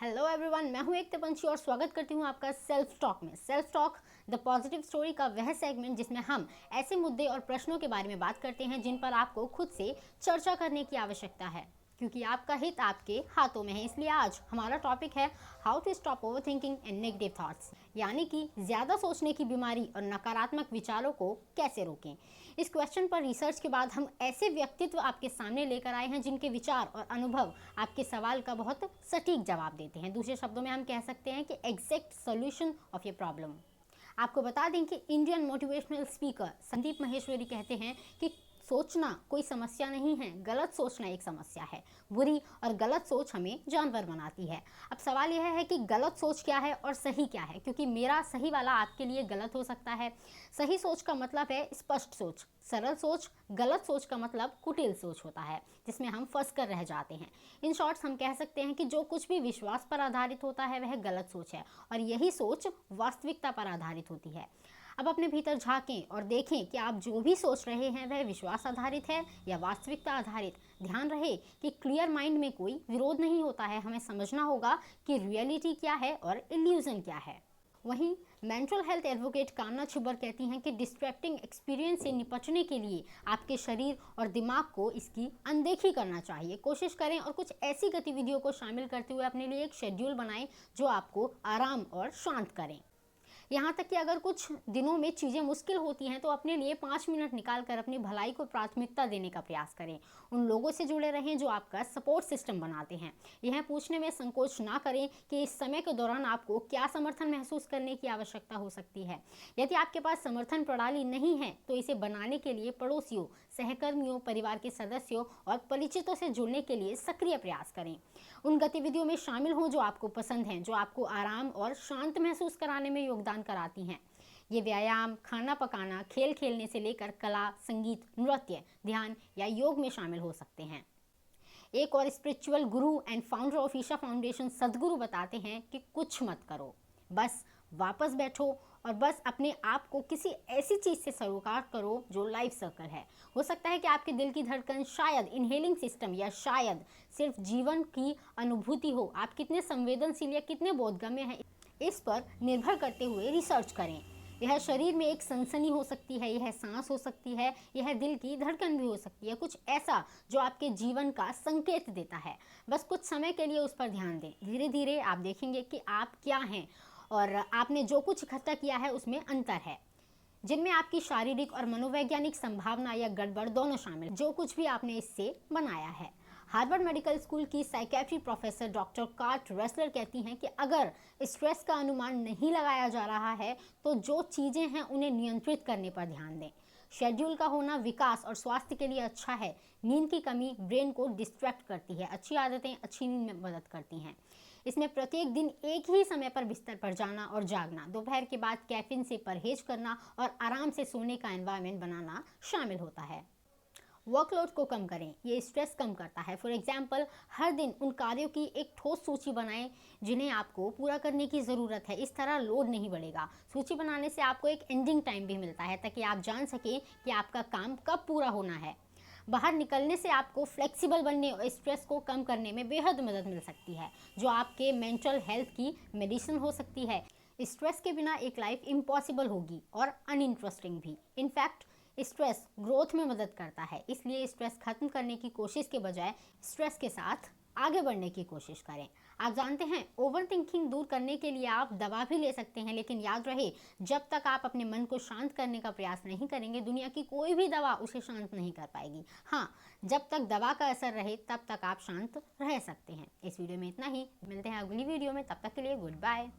Hello everyone, मैं हूं एक तपंची और स्वागत करती हूं आपका सेल्फ टॉक में। Self talk the positive story का वह सेगमेंट जिसमें हम ऐसे मुद्दे और प्रश्नों के बारे में बात करते हैं जिन पर आपको खुद से चर्चा करने की आवश्यकता है, क्योंकि आपका हित आपके हाथों में है। इसलिए आज हमारा टॉपिक है how to stop over thinking and negative thoughts, यानी कि ज़्यादा सोचने की बीमारी और नकारात्मक विचारों को कैसे रोकें। इस क्वेश्चन पर रिसर्च के बाद हम ऐसे व्यक्तित्व आपके सामने लेकर आए हैं जिनके विचार और अनुभव आपके सवाल का बहुत सटीक जवाब देते हैं। दूसरे शब्दों में हम कह सकते हैं कि एग्जैक्ट सोल्यूशन ऑफ ये प्रॉब्लम। आपको बता दें कि Indian motivational speaker Sandeep Maheshwari कहते हैं कि सोचना कोई समस्या नहीं है, गलत सोचना एक समस्या है। बुरी और गलत सोच हमें जानवर बनाती है। अब सवाल यह है कि गलत सोच क्या है और सही क्या है, क्योंकि मेरा सही वाला आपके लिए गलत हो सकता है। सही सोच का मतलब है स्पष्ट सोच, सरल सोच। गलत सोच का मतलब कुटिल सोच होता है, जिसमें हम फंस कर रह जाते हैं। इन शॉर्ट्स हम कह सकते हैं कि जो कुछ भी विश्वास पर आधारित होता है वह गलत सोच है, और यही सोच वास्तविकता पर आधारित होती है। अब अपने भीतर झांकें और देखें कि आप जो भी सोच रहे हैं वह विश्वास आधारित है या वास्तविकता आधारित। ध्यान रहे कि क्लियर माइंड में कोई विरोध नहीं होता है। हमें समझना होगा कि रियलिटी क्या है और इल्यूजन क्या है। वहीं मेंटल हेल्थ एडवोकेट कामना छिब्बर कहती हैं कि डिस्ट्रैक्टिंग एक्सपीरियंस से निपटने के लिए आपके शरीर और दिमाग को इसकी अनदेखी करना चाहिए। कोशिश करें और कुछ ऐसी गतिविधियों को शामिल करते हुए अपने लिए एक शेड्यूल बनाएं जो आपको आराम और शांत करें। यहाँ तक कि अगर कुछ दिनों में चीज़ें मुश्किल होती हैं तो अपने लिए 5 मिनट निकाल कर अपनी भलाई को प्राथमिकता देने का प्रयास करें। उन लोगों से जुड़े रहें जो आपका सपोर्ट सिस्टम बनाते हैं। यह पूछने में संकोच ना करें कि इस समय के दौरान आपको क्या समर्थन महसूस करने की आवश्यकता हो सकती है। यदि आपके पास समर्थन प्रणाली नहीं है तो इसे बनाने के लिए पड़ोसियों, सहकर्मियों, परिवार के सदस्यों और परिचितों से जुड़ने के लिए सक्रिय प्रयास करें। उन गतिविधियों में शामिल हों जो आपको पसंद हैं, जो आपको आराम और शांत महसूस कराने में योगदान कराती हैं। ये व्यायाम, खाना पकाना, खेल खेलने से लेकर कला, संगीत, नृत्य, ध्यान या योग में शामिल हो सकते हैं। एक और spiritual guru and founder of Isha Foundation Sadhguru बताते हैं कि कुछ मत करो, बस वापस बैठो और बस अपने आप को किसी ऐसी चीज़ से सरोकार करो जो लाइफ सर्कल है। हो सकता है कि आपके दिल की धड़कन, शायद इनहेलिंग सिस्टम, या शायद सिर्फ जीवन की अनुभूति हो। आप कितने संवेदनशील या कितने बोधगम्य हैं इस पर निर्भर करते हुए रिसर्च करें। यह शरीर में एक सनसनी हो सकती है, यह सांस हो सकती है, यह दिल की धड़कन भी हो सकती है, कुछ ऐसा जो आपके जीवन का संकेत देता है। बस कुछ समय के लिए उस पर ध्यान दें। धीरे धीरे आप देखेंगे कि आप क्या हैं और आपने जो कुछ इकट्ठा किया है उसमें अंतर है, जिनमें आपकी शारीरिक और मनोवैज्ञानिक संभावना या गड़बड़ दोनों शामिल, जो कुछ भी आपने इससे बनाया है। हार्वर्ड मेडिकल स्कूल की psychiatry professor doctor cart wrestler कहती हैं कि अगर स्ट्रेस का अनुमान नहीं लगाया जा रहा है तो जो चीज़ें हैं उन्हें नियंत्रित करने पर ध्यान दें। शेड्यूल का होना विकास और स्वास्थ्य के लिए अच्छा है। नींद की कमी ब्रेन को डिस्ट्रैक्ट करती है। अच्छी आदतें अच्छी नींद में मदद करती हैं। इसमें प्रत्येक दिन एक ही समय पर बिस्तर पर जाना और जागना, दोपहर के बाद कैफीन से परहेज करना और आराम से सोने का एनवायरनमेंट बनाना शामिल होता है। वर्कलोड को कम करें, ये स्ट्रेस कम करता है। फॉर एग्जाम्पल, हर दिन उन कार्यों की एक ठोस सूची बनाएं जिन्हें आपको पूरा करने की ज़रूरत है। इस तरह लोड नहीं बढ़ेगा। सूची बनाने से आपको एक एंडिंग टाइम भी मिलता है ताकि आप जान सकें कि आपका काम कब पूरा होना है। बाहर निकलने से आपको फ्लेक्सिबल बनने और स्ट्रेस को कम करने में बेहद मदद मिल सकती है, जो आपके मेंटल हेल्थ की मेडिसिन हो सकती है। स्ट्रेस के बिना एक लाइफ इम्पॉसिबल होगी और अनइंटरेस्टिंग भी। इनफैक्ट स्ट्रेस ग्रोथ में मदद करता है, इसलिए स्ट्रेस खत्म करने की कोशिश के बजाय स्ट्रेस के साथ आगे बढ़ने की कोशिश करें। आप जानते हैं, ओवर थिंकिंग दूर करने के लिए आप दवा भी ले सकते हैं, लेकिन याद रहे, जब तक आप अपने मन को शांत करने का प्रयास नहीं करेंगे दुनिया की कोई भी दवा उसे शांत नहीं कर पाएगी। हाँ, जब तक दवा का असर रहे तब तक आप शांत रह सकते हैं। इस वीडियो में इतना ही। मिलते हैं अगली वीडियो में, तब तक के लिए गुड बाय।